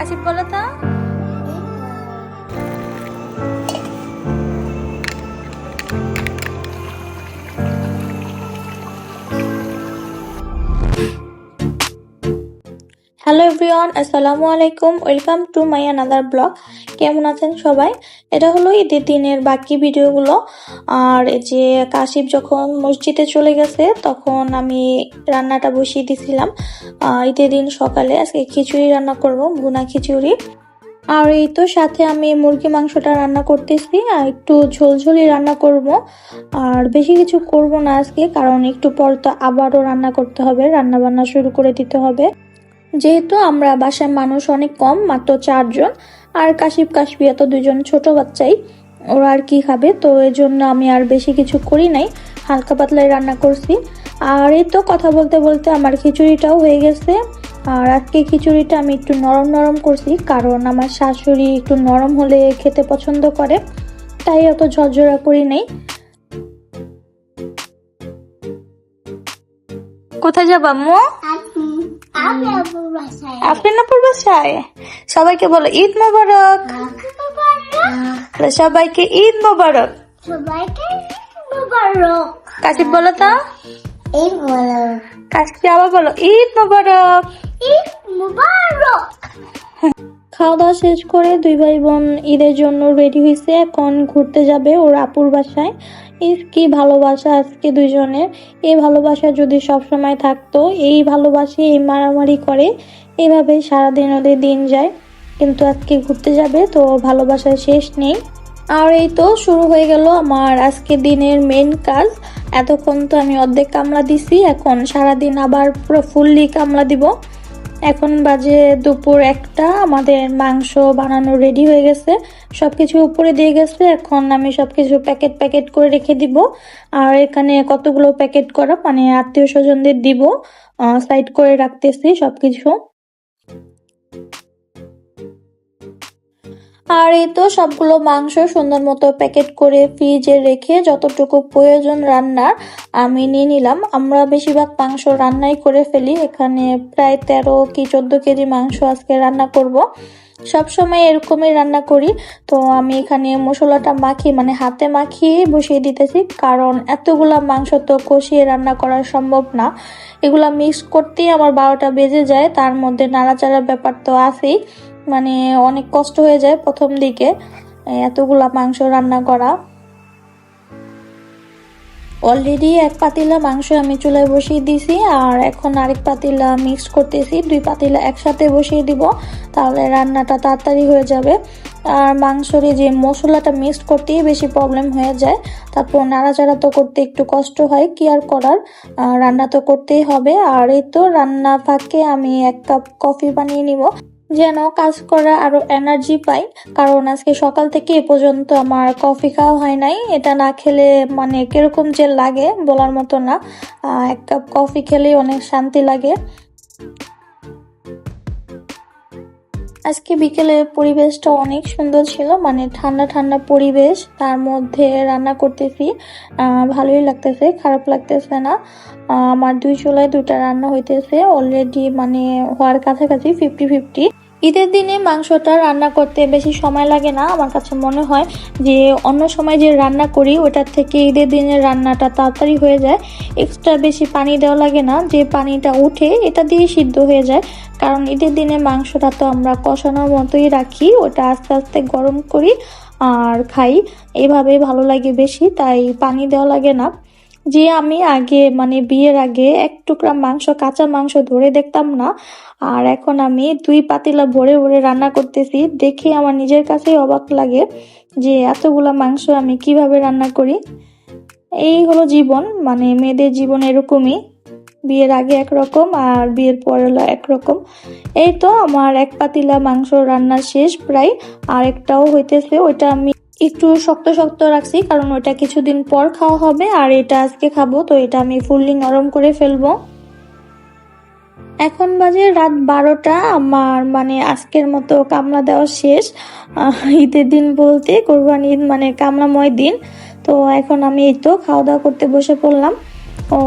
কাশিপ বলো তো। Hello everyone, আসসালামু আলাইকুম। Welcome to my another blog. কেমন আছেন সবাই? এটা হলো ঈদের দিনের বাকি ভিডিওগুলো। আর এই যে কাশিপ যখন মসজিদে চলে গেছে তখন আমি রান্নাটা বসিয়ে দিয়েছিলাম। ঈদের দিন সকালে আজকে খিচুড়ি রান্না করব, ভুনা খিচুড়ি। আর এই তো সাথে আমি মুরগি মাংসটা রান্না করতেছি, আর একটু ঝোলঝোলি রান্না করব। আর বেশি কিছু করব না আজকে, কারণ একটু পর তো আবারও রান্না করতে হবে, রান্না বান্না শুরু করে দিতে হবে। যেহেতু আমরা বাসায় মানুষ অনেক কম, মাত্র 4 জন, আর কাশিপ কাশপিয়া তো 2 জন ছোট বাচ্চাই, ওরা আর কি খাবে, তো এই জন্য আমি আর বেশি কিছু করি নাই, হালকা পাতলাই রান্না করছি। আর এই তো কথা বলতে বলতে আমার খিচুড়িটাও হয়ে গেছে। আর আজকে খিচুড়িটা আমি একটু নরম নরম করছি, কারণ আমার শাশুড়ি একটু নরম হলে খেতে পছন্দ করে, তাই অত ঝরঝরা করি নাই। কোথায় যাবা আম্মু? আপনার বাসায়। সবাইকে বলো ঈদ মোবারক। সবাইকে ঈদ মোবারক। কাশিপ বলো তো। কাশিপ আবার বলো ঈদ মোবারক। খাওয়া দাওয়া শেষ করে 2 ভাই বোন ঈদের জন্য রেডি হয়েছে, এখন ঘুরতে যাবে ওর আপুর বাসায়। কি ভালোবাসা আজকে দুইজনের! এই ভালোবাসা যদি সব সময় থাকতো, এই ভালোবাসে, এই মারামারি করে, এইভাবে সারাদিন ওদের দিন যায়। কিন্তু আজকে ঘুরতে যাবে তো ভালোবাসার শেষ নেই। আর এই তো শুরু হয়ে গেল আমার আজকে দিনের মেন কাজ। এতক্ষণ তো আমি অর্ধেক কামলা দিছি, এখন সারাদিন আবার পুরো ফুললি কামলা দিব। এখন বাজে দুপুর 1টা, আমাদের মাংস বানানো রেডি হয়ে গেছে, সবকিছু উপরে দিয়ে গেছে। এখন আমি সবকিছু প্যাকেট প্যাকেট করে রেখে দিব। আর এখানে কতগুলো প্যাকেট করা, মানে আত্মীয় স্বজনদের দিব, সাইড করে রাখতেছি সবকিছু। আর এই তো সবগুলো মাংস সুন্দর মতো প্যাকেট করে ফ্রিজে রেখে যতটুকু প্রয়োজন রান্নার আমি নিয়ে নিলাম। আমরা বেশিরভাগ মাংস রান্নাই করে ফেলি, এখানে প্রায় 13 কি 14 কেজি মাংস আজকে রান্না করব। সব সময় এরকমই রান্না করি। তো আমি এখানে মশলাটা মাখিয়ে, মানে হাতে মাখিয়ে বসিয়ে দিতেছি, কারণ এতগুলা মাংস তো কষিয়ে রান্না করা সম্ভব না। এগুলা মিক্স করতেই আমার 12টা বেজে যায়, তার মধ্যে নাড়াচাড়ার ব্যাপার তো আছেই, মানে অনেক কষ্ট হয়ে যায় প্রথম দিকে এতগুলা মাংস রান্না করা। অলরেডি 1 পাতিলা মাংস আমি চুলায় বসিয়ে দিয়েছি, আর এখন আরেক পাতিলা মিক্স করতেছি। 2 পাতিলা একসাথে বসিয়ে দিব, তাহলে রান্নাটা তাড়াতাড়ি হয়ে যাবে। আর মাংসরে যে মশলাটা মিক্স করতেই বেশি প্রবলেম হয়ে যায়, তারপর নাড়াচাড়া তো করতে একটু কষ্ট হয়, কি আর করার, রান্না তো করতেই হবে। আর এই তো রান্না ফাঁকে আমি 1 কাপ কফি বানিয়ে নিব, যেন কাজ করা আরো এনার্জি পাই, কারণ আজকে সকাল থেকে এ পর্যন্ত আমার কফি খাওয়া হয় নাই। এটা না খেলে মানে কিরকম যে লাগে বলার মতো না। 1 কাপ কফি খেলেই অনেক শান্তি লাগে। আজকে বিকেলের পরিবেশটা অনেক সুন্দর ছিল, মানে ঠান্ডা ঠান্ডা পরিবেশ, তার মধ্যে রান্না করতেছি, ভালোই লাগতেছে, খারাপ লাগতেছে না। আমার 2 চুলায় 2টা রান্না হইতেছে অলরেডি, মানে হওয়ার কাছাকাছি 50-50। ঈদের দিনে মাংসটা রান্না করতে বেশি সময় লাগে না, আমার কাছে মনে হয় যে অন্য সময় যে রান্না করি ওটার থেকে ঈদের দিনের রান্নাটা তাড়াতাড়ি হয়ে যায়। এক্সট্রা বেশি পানি দেওয়া লাগে না, যে পানিটা উঠে এটা দিয়ে সিদ্ধ হয়ে যায়। কারণ ঈদের দিনে মাংসটা তো আমরা কষানোর মতোই রাখি, ওটা আস্তে আস্তে গরম করি আর খাই, এভাবেই ভালো লাগে বেশি, তাই পানি দেওয়া লাগে না। যে আমি আগে, মানে বিয়ের আগে 1 টুকরা মাংস, কাঁচা মাংস ধরে দেখতাম না, আর এখন আমি 2 পাতিলা ভরে ভরে রান্না করতেছি, দেখে আমার নিজের কাছেই অবাক লাগে যে এতগুলা মাংস আমি কিভাবে রান্না করি। এই হলো জীবন, মানে মেয়েদের জীবন এরকমই, বিয়ের আগে একরকম আর বিয়ের পরে হলো একরকম। এই তো আমার 1 পাতিলা মাংস রান্না শেষ প্রায়, আর একটাও হইতেছে, ওইটা আমি একটু শক্ত শক্ত রাখছি, কারণ ওইটা কিছুদিন পর খাওয়া হবে, আর এটা আজকে খাবো, তো এটা আমি ফুললি নরম করে ফেলবো। এখন বাজে রাত 12টা, আমার মানে আজকের মতো কামলা দেওয়া শেষ। ঈদের দিন বলতে কোরবানি ঈদ, মানে কামলাময় দিন। তো এখন আমি এই তো খাওয়া দাওয়া করতে বসে পড়লাম। ও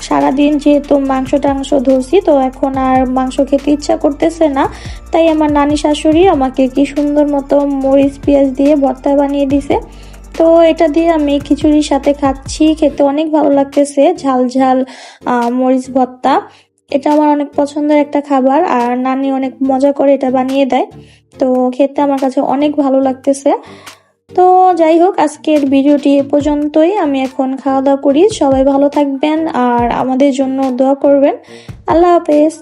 সারাদিন যেহেতু মাংস টাংস ধরছি, তো এখন আর মাংস খেতে ইচ্ছা করতেছে না। তাই আমার নানি শাশুড়ি আমাকে কি সুন্দর মতো মরিচ পেঁয়াজ দিয়ে ভর্তা বানিয়ে দিছে। তো এটা দিয়ে আমি খিচুড়ির সাথে খাচ্ছি, খেতে অনেক ভালো লাগতেছে। ঝাল ঝাল মরিচ ভর্তা, এটা আমার অনেক পছন্দের একটা খাবার, আর নানি অনেক মজা করে এটা বানিয়ে দেয়। তো খেতে আমার কাছে অনেক ভালো লাগতেছে। তো যাই হোক, আজকের ভিডিওটি এ পর্যন্তই। আমি এখন খাওয়া দাওয়া করি। সবাই ভালো থাকবেন আর আমাদের জন্য দোয়া করবেন। আল্লাহ হাফেজ।